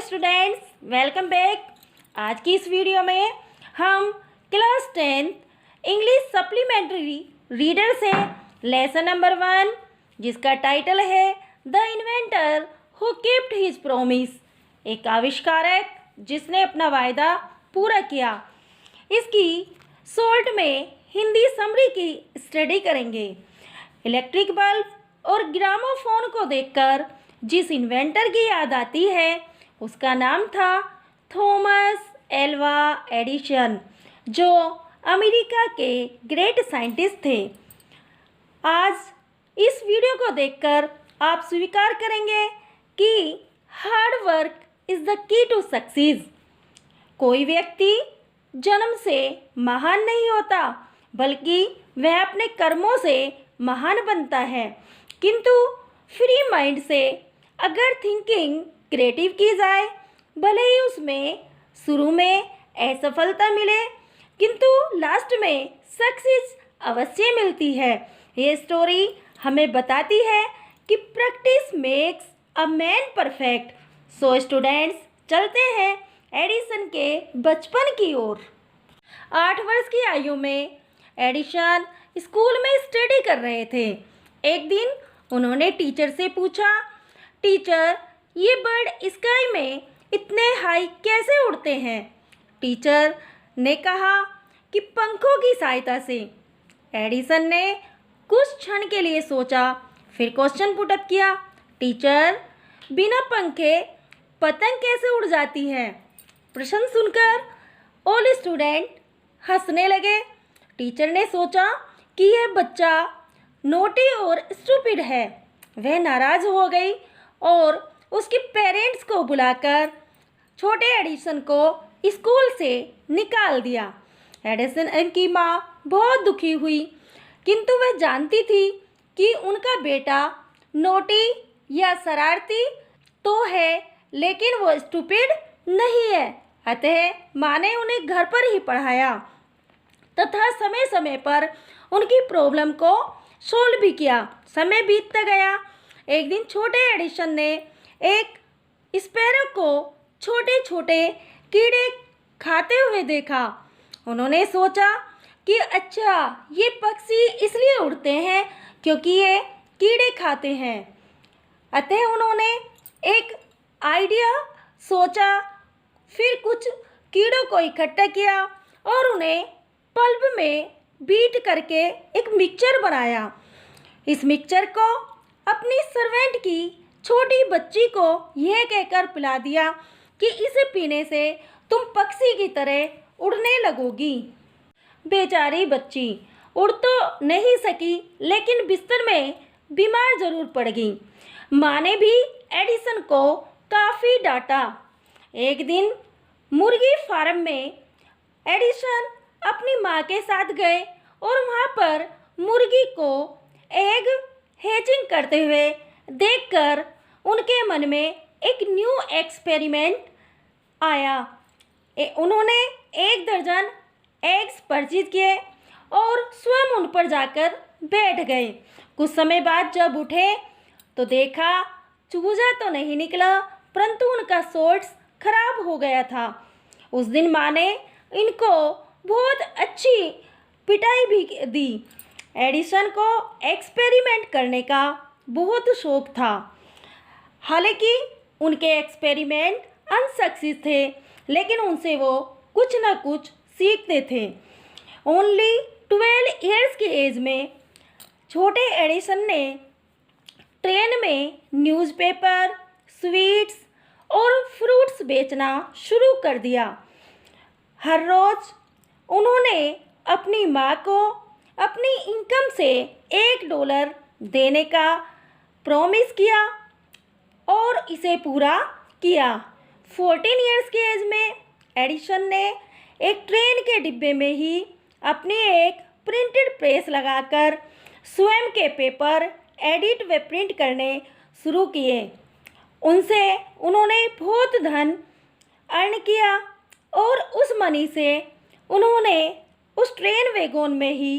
Students, welcome back. आज की इस वीडियो में हम क्लास 10 इंग्लिश सप्लीमेंट्री रीडर से लेसन नंबर 1 जिसका टाइटल है the inventor who kept his promise, एक आविष्कारक जिसने अपना वायदा पूरा किया। इसकी शॉर्ट में हिंदी समरी की स्टडी करेंगे। इलेक्ट्रिक बल्ब और ग्रामोफोन को देखकर जिस इन्वेंटर की याद आती है उसका नाम था थॉमस एल्वा एडिसन, जो अमेरिका के ग्रेट साइंटिस्ट थे। आज इस वीडियो को देखकर आप स्वीकार करेंगे कि hard work is the key to success. कोई व्यक्ति जन्म से महान नहीं होता, बल्कि वह अपने कर्मों से महान बनता है। किंतु फ्री माइंड से अगर थिंकिंग क्रिएटिव की जाए, भले ही उसमें शुरू में असफलता मिले, किंतु लास्ट में सक्सेस अवश्य मिलती है। ये स्टोरी हमें बताती है कि practice makes a man perfect. So students, चलते हैं एडिसन के बचपन की ओर। 8 वर्ष की आयु में एडिसन स्कूल में स्टडी कर रहे थे। एक दिन उन्होंने टीचर से पूछा, टीचर, ये बर्ड स्काई में इतने हाई कैसे उड़ते हैं? टीचर ने कहा कि पंखों की सहायता से। एडिसन ने कुछ क्षण के लिए सोचा, फिर क्वेश्चन पुट अप किया, टीचर, बिना पंखे पतंग कैसे उड़ जाती है? प्रश्न सुनकर ऑल स्टूडेंट हंसने लगे। टीचर ने सोचा कि यह बच्चा नोटी और स्टूपिड है। वह नाराज हो गई और उसके पेरेंट्स को बुलाकर छोटे एडिसन को स्कूल से निकाल दिया। एडिसन की माँ बहुत दुखी हुई, किंतु वह जानती थी कि उनका बेटा नोटी या शरारती तो है, लेकिन वो स्टूपिड नहीं है। अतः माँ ने उन्हें घर पर ही पढ़ाया तथा समय समय पर उनकी प्रॉब्लम को सोल्व भी किया। समय बीतता गया। एक दिन छोटे एडिसन ने एक स्पैरो को छोटे छोटे कीड़े खाते हुए देखा। उन्होंने सोचा कि अच्छा, ये पक्षी इसलिए उड़ते हैं क्योंकि ये कीड़े खाते हैं। अतः उन्होंने एक आइडिया सोचा, फिर कुछ कीड़ों को इकट्ठा किया और उन्हें पल्प में बीट करके एक मिक्सचर बनाया। इस मिक्सचर को अपनी सर्वेंट की छोटी बच्ची को यह कहकर पिला दिया कि इसे पीने से तुम पक्षी की तरह उड़ने लगोगी। बेचारी बच्ची उड़ तो नहीं सकी, लेकिन बिस्तर में बीमार जरूर पड़ गई। माँ ने भी एडिसन को काफ़ी डांटा। एक दिन मुर्गी फार्म में एडिसन अपनी माँ के साथ गए और वहाँ पर मुर्गी को एग हैचिंग करते हुए देखकर उनके मन में एक न्यू एक्सपेरिमेंट आया। उन्होंने 1 दर्जन एग्स परचेज किए और स्वयं उन पर जाकर बैठ गए। कुछ समय बाद जब उठे तो देखा चूजा तो नहीं निकला, परंतु उनका शॉर्ट्स खराब हो गया था। उस दिन माँ ने इनको बहुत अच्छी पिटाई भी दी। एडिसन को एक्सपेरिमेंट करने का बहुत शौक था। हालांकि उनके एक्सपेरिमेंट अनसक्सेस थे, लेकिन उनसे वो कुछ न कुछ सीखते थे। ओनली 12 ईयर्स की एज में छोटे एडिसन ने ट्रेन में न्यूज़पेपर, स्वीट्स और फ्रूट्स बेचना शुरू कर दिया। हर रोज़ उन्होंने अपनी माँ को अपनी इनकम से $1 देने का प्रॉमिस किया और इसे पूरा किया। 14 ईयर्स की एज में एडिसन ने एक ट्रेन के डिब्बे में ही अपनी एक प्रिंटेड प्रेस लगाकर स्वयं के पेपर एडिट व प्रिंट करने शुरू किए। उनसे उन्होंने बहुत धन अर्न किया और उस मनी से उन्होंने उस ट्रेन वैगन में ही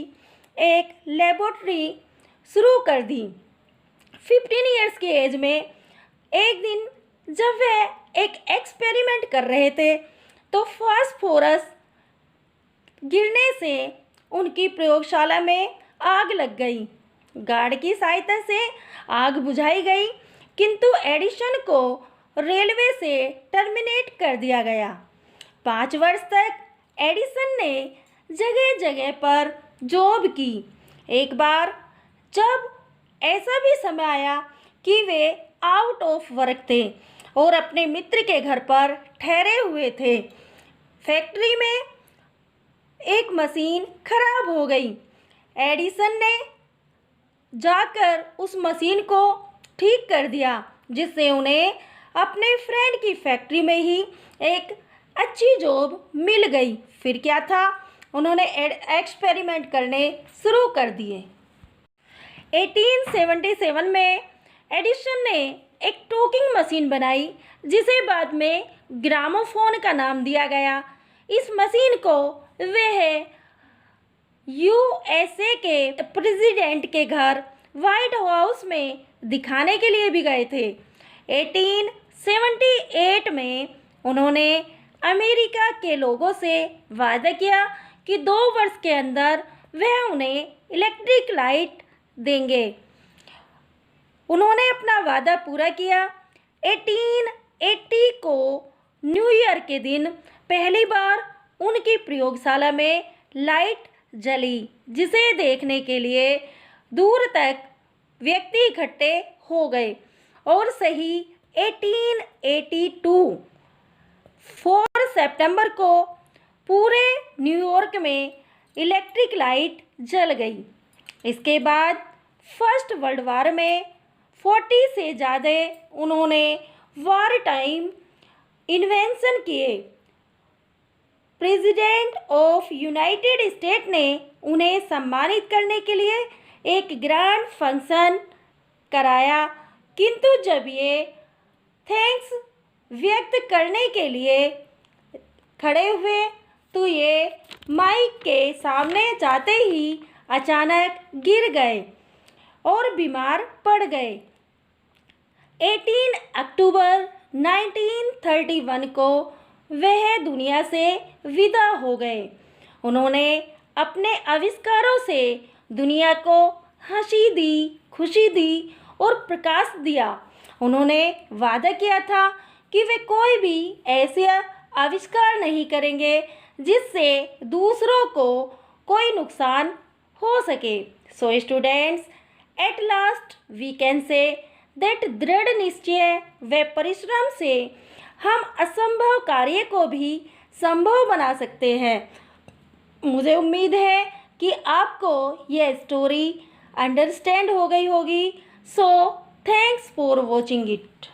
एक लेबोरेटरी शुरू कर दी। 15 ईयर्स की एज में एक दिन जब वह एक एक्सपेरिमेंट कर रहे थे तो फास्फोरस गिरने से उनकी प्रयोगशाला में आग लग गई। गार्ड की सहायता से आग बुझाई गई, किंतु एडिसन को रेलवे से टर्मिनेट कर दिया गया। 5 वर्ष तक एडिसन ने जगह जगह पर जॉब की। एक बार जब ऐसा भी समय आया कि वे आउट ऑफ वर्क थे और अपने मित्र के घर पर ठहरे हुए थे। फैक्ट्री में एक मशीन खराब हो गई। एडिसन ने जाकर उस मशीन को ठीक कर दिया, जिससे उन्हें अपने फ्रेंड की फैक्ट्री में ही एक अच्छी जॉब मिल गई। फिर क्या था, उन्होंने एक्सपेरिमेंट करने शुरू कर दिए। 1877 में एडिसन ने एक टॉकिंग मशीन बनाई, जिसे बाद में ग्रामोफोन का नाम दिया गया। इस मशीन को वह यूएसए के प्रेसिडेंट के घर व्हाइट हाउस में दिखाने के लिए भी गए थे। 1878 में उन्होंने अमेरिका के लोगों से वादा किया कि 2 वर्ष के अंदर वह उन्हें इलेक्ट्रिक लाइट देंगे। उन्होंने अपना वादा पूरा किया। 1880 को न्यू ईयर के दिन पहली बार उनकी प्रयोगशाला में लाइट जली, जिसे देखने के लिए दूर तक व्यक्ति इकट्ठे हो गए। और सही 1882 4 सितंबर को पूरे न्यूयॉर्क में इलेक्ट्रिक लाइट जल गई। इसके बाद फर्स्ट वर्ल्ड वार में 40 से ज़्यादा उन्होंने वार टाइम इन्वेंशन किए। प्रेसिडेंट ऑफ यूनाइटेड स्टेट ने उन्हें सम्मानित करने के लिए एक ग्रैंड फंक्शन कराया, किंतु जब ये थैंक्स व्यक्त करने के लिए खड़े हुए तो ये माइक के सामने जाते ही अचानक गिर गए और बीमार पड़ गए। 18 अक्टूबर 1931 को वह दुनिया से विदा हो गए। उन्होंने अपने आविष्कारों से दुनिया को हंसी दी, खुशी दी और प्रकाश दिया। उन्होंने वादा किया था कि वे कोई भी ऐसे आविष्कार नहीं करेंगे जिससे दूसरों को कोई नुकसान हो सके। So students, at last we can say that दृढ़ निश्चय व परिश्रम से हम असंभव कार्य को भी संभव बना सकते हैं। मुझे उम्मीद है कि आपको यह स्टोरी अंडरस्टैंड हो गई होगी। So thanks for watching it.